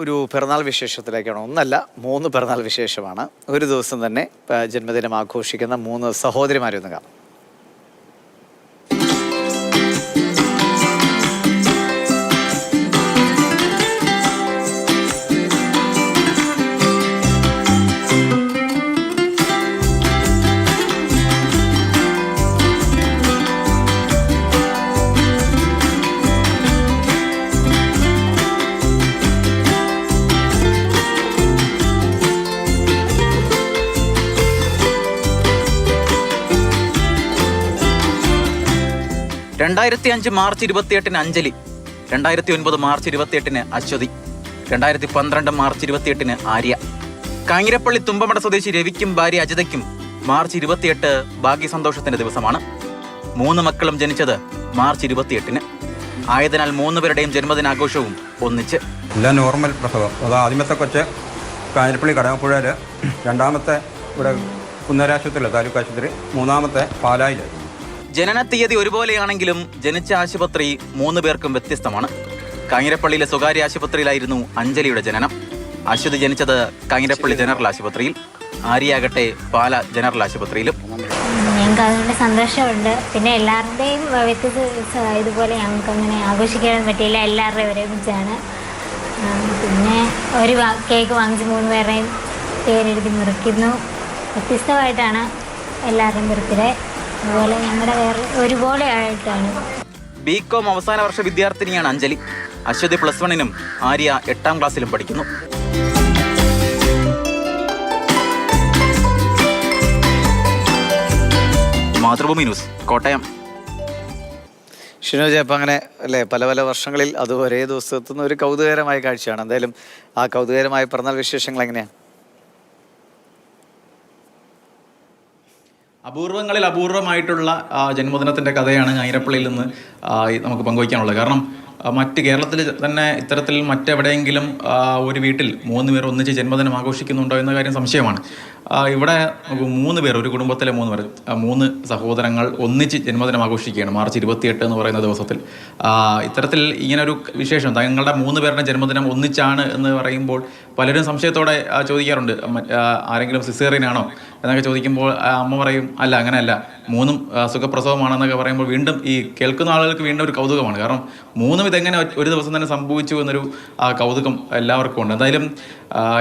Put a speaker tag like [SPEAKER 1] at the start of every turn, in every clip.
[SPEAKER 1] ഒരു പിറന്നാൾ വിശേഷത്തിലേക്കാണ്. ഒന്നല്ല, 3 പിറന്നാൾ വിശേഷമാണ്. ഒരു ദിവസം തന്നെ ജന്മദിനം ആഘോഷിക്കുന്ന 3 സഹോദരിമാരൊന്ന് കാണാം.
[SPEAKER 2] March 28 Anjali, 2009 March 28 Aswathy, 2012 March 28 Arya. Kanjirappally Thumpamada സ്വദേശി രവിക്കും ഭാര്യ അജിതയ്ക്കും മാർച്ച് 28 ഭാഗ്യസന്തോഷത്തിന്റെ ദിവസമാണ്. 3 മക്കളും ജനിച്ചത് മാർച്ച് 28 ആയതിനാൽ 3 പേരുടെയും ജന്മദിനാഘോഷവും ഒന്നിച്ച്.
[SPEAKER 3] എല്ലാം നോർമൽ പ്രസവം. അത് ആദ്യമത്തെ കൊച്ച് കാഞ്ഞിരപ്പള്ളി കടമപ്പുഴയിൽ, രണ്ടാമത്തെ ഇവിടെ കുന്നരാശുപത്രിയിൽ താലൂക്ക് ആശുപത്രി, മൂന്നാമത്തെ പാലായിൽ.
[SPEAKER 2] ജനന തീയതി ഒരുപോലെയാണെങ്കിലും ജനിച്ച ആശുപത്രി 3 പേർക്കും വ്യത്യസ്തമാണ്. കാഞ്ഞിരപ്പള്ളിയിലെ സ്വകാര്യ ആശുപത്രിയിലായിരുന്നു അഞ്ജലിയുടെ ജനനം. അശ്വതി ജനിച്ചത് കാഞ്ഞിരപ്പള്ളി ജനറൽ ആശുപത്രിയിൽ, ആര്യാകട്ടെ പാല ജനറൽ ആശുപത്രിയിലും.
[SPEAKER 4] ഞങ്ങൾക്ക് അതുകൊണ്ട് സന്തോഷമുണ്ട്. പിന്നെ എല്ലാവരുടെയും വ്യത്യസ്ത ഇതുപോലെ ഞങ്ങൾക്ക് അങ്ങനെ ആഘോഷിക്കാൻ പറ്റിയില്ല, എല്ലാവരുടെയും ഒരുമിച്ചാണ്. പിന്നെ ഒരു കേക്ക് വാങ്ങിച്ച് 3 പേരുടെയും പേരെഴുതി മുറിക്കുന്നു. വ്യത്യസ്തമായിട്ടാണ് എല്ലാവരുടെയും ബർത്ത്ഡേ. അതുപോലെ ഞങ്ങളുടെ വേറെ ഒരുപോലെ ആയിട്ടാണ്.
[SPEAKER 2] ബികോം അവസാന വർഷ വിദ്യാർത്ഥിനിയാണ് അഞ്ജലി. അശ്വതി +1-നും ആര്യ 8ാം ക്ലാസ്സിലും പഠിക്കുന്നു. മാതൃഭൂമി ന്യൂസ്, കോട്ടയം.
[SPEAKER 1] ഷിനോജ്, അപ്പം അങ്ങനെ അല്ലേ, പല പല വർഷങ്ങളിൽ അത് ഒരേ ദിവസത്തുനിന്ന് ഒരു കൗതുകകരമായ കാഴ്ചയാണ്. എന്തായാലും ആ കൗതുകകരമായ പിറന്നാൾ വിശേഷങ്ങൾ എങ്ങനെയാണ്?
[SPEAKER 5] അപൂർവങ്ങളിൽ അപൂർവമായിട്ടുള്ള ജന്മദിനത്തിൻ്റെ കഥയാണ് കാഞ്ഞിരപ്പള്ളിയിൽ നിന്ന് നമുക്ക് പങ്കുവയ്ക്കാനുള്ളത്. കാരണം മറ്റ് കേരളത്തിൽ തന്നെ ഇത്തരത്തിൽ മറ്റെവിടെയെങ്കിലും ഒരു വീട്ടിൽ 3 പേർ ഒന്നിച്ച് ജന്മദിനം ആഘോഷിക്കുന്നുണ്ടോ എന്ന കാര്യം സംശയമാണ്. ഇവിടെ 3 പേർ, ഒരു കുടുംബത്തിലെ 3 പേർ, 3 സഹോദരങ്ങൾ ഒന്നിച്ച് ജന്മദിനം ആഘോഷിക്കുകയാണ് മാർച്ച് 28 എന്ന് പറയുന്ന ദിവസത്തിൽ. ഇത്തരത്തിൽ ഇങ്ങനൊരു വിശേഷം, തങ്ങളുടെ 3 പേരുടെ ജന്മദിനം ഒന്നിച്ചാണ് എന്ന് പറയുമ്പോൾ പലരും സംശയത്തോടെ ചോദിക്കാറുണ്ട്, ആരെങ്കിലും സിസേറിയനാണോ എന്നൊക്കെ ചോദിക്കുമ്പോൾ അമ്മ പറയും അല്ല, അങ്ങനെയല്ല, 3ഉം സുഖപ്രസവമാണെന്നൊക്കെ പറയുമ്പോൾ വീണ്ടും ഈ കേൾക്കുന്ന ആളുകൾക്ക് വീണ്ടും ഒരു കൗതുകമാണ്. കാരണം 3ഉം ഇതെങ്ങനെ ഒരു ദിവസം തന്നെ സംഭവിച്ചു എന്നൊരു കൗതുകം എല്ലാവർക്കും ഉണ്ട്. എന്തായാലും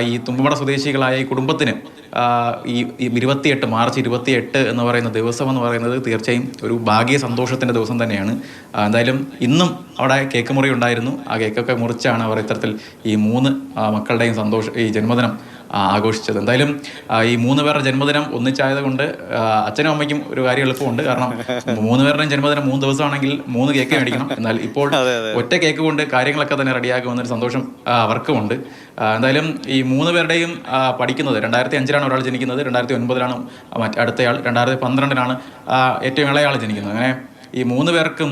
[SPEAKER 5] ഈ തുമ്പമട സ്വദേശികളായ ഈ കുടുംബത്തിന് ഈ 28 മാർച്ച് 28 എന്ന് പറയുന്ന ദിവസം എന്ന് പറയുന്നത് തീർച്ചയായും ഒരു ഭാഗ്യ സന്തോഷത്തിൻ്റെ ദിവസം തന്നെയാണ്. എന്തായാലും ഇന്നും അവിടെ കേക്ക് മുറി ഉണ്ടായിരുന്നു. ആ കേക്കൊക്കെ മുറിച്ചാണ് അവർ ഇത്തരത്തിൽ ഈ 3 മക്കളുടെയും ഈ ജന്മദിനം ആഘോഷിച്ചത്. എന്തായാലും ഈ 3 പേരുടെ ജന്മദിനം ഒന്നിച്ചായത് കൊണ്ട് അച്ഛനും അമ്മയ്ക്കും ഒരു കാര്യം എളുപ്പമുണ്ട്. കാരണം 3 പേരുടെയും ജന്മദിനം 3 ദിവസമാണെങ്കിൽ 3 കേക്ക് മേടിക്കണം. എന്നാൽ ഇപ്പോൾ ഒറ്റ കേക്ക് കൊണ്ട് കാര്യങ്ങളൊക്കെ തന്നെ റെഡിയാക്കുമെന്നൊരു സന്തോഷം അവർക്കുമുണ്ട്. എന്തായാലും ഈ 3 പേരുടെയും പഠിക്കുന്നത് 2005-ലാണ് ഒരാൾ ജനിക്കുന്നത്, 2009-ലാണ് അടുത്തയാൾ, 2012-ലാണ് ഏറ്റവും ഇളയാൾ ജനിക്കുന്നത്. അങ്ങനെ ഈ 3 പേർക്കും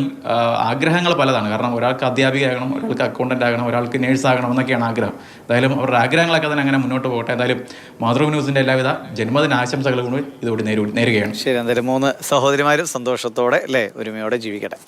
[SPEAKER 5] ആഗ്രഹങ്ങൾ പലതാണ്. കാരണം ഒരാൾക്ക് അധ്യാപികയാകണം, ഒരാൾക്ക് അക്കൗണ്ടൻ്റ് ആകണം, ഒരാൾക്ക് നേഴ്സാകണം എന്നൊക്കെയാണ് ആഗ്രഹം. എന്തായാലും അവരുടെ ആഗ്രഹങ്ങളൊക്കെ തന്നെ അങ്ങനെ മുന്നോട്ട് പോകട്ടെ. എന്തായാലും മാതൃഭൂമി ന്യൂസിൻ്റെ എല്ലാവിധ ജന്മദിന ആശംസകൾ കൊണ്ട് ഇതോടെ നേരുകയാണ്.
[SPEAKER 1] ശരി, എന്തായാലും 3 സഹോദരിമാരും സന്തോഷത്തോടെ അല്ലേ, ഒരുമയോടെ ജീവിക്കട്ടെ.